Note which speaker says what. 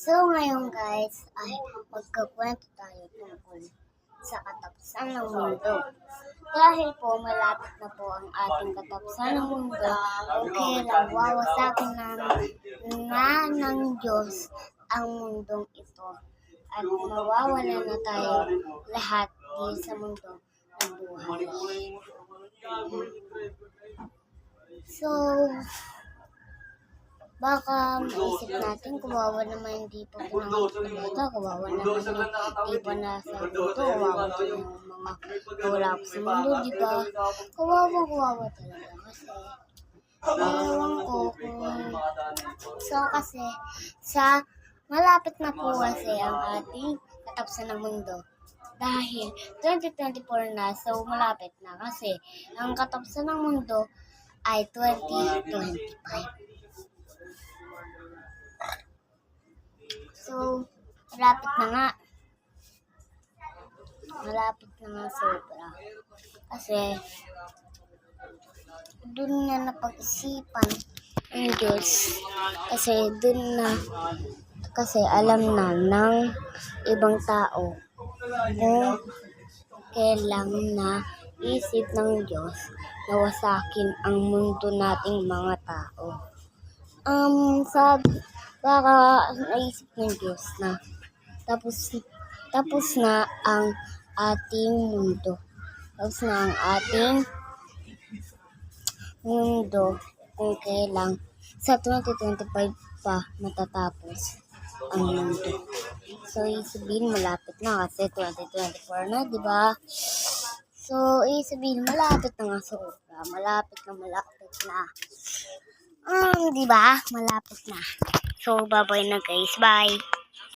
Speaker 1: So, ngayon guys, ay magkakwento tayo tungkol sa katapusan ng mundo. Dahil po malapit na po ang ating katapusan ng mundo, kung kailan wawasakin ng Diyos ang mundong ito at mawawala na tayo lahat din sa mundo ng buhay. So, baka maisip natin, kawawa naman hindi pa pinanganak na bata, kawawa naman hindi pa nasa mundo, kawawa naman yung mga wala ko sa mundo, di ba? Kawawa talaga kasi ewan ko kasi sa malapit na po kasi ang ating katapusan ng mundo. Dahil 2024 na, so malapit na kasi ang katapusan ng mundo ay 2025. So, malapit na nga sobra. Kasi, dun na napag-isipan ang Diyos. Kasi alam na ng ibang tao kung kailang na isip ng Diyos na wasakin ang mundo nating mga tao. Baka naisip ng Diyos na tapos na ang ating mundo. Tapos na ang ating mundo kung kailang sa 2025 pa matatapos ang mundo. So, sabihin malapit na kasi 2024 na, di ba? So, sabihin malapit na nga sobra. Malapit na. Di ba? Malapit na. So, bye-bye na guys. Bye!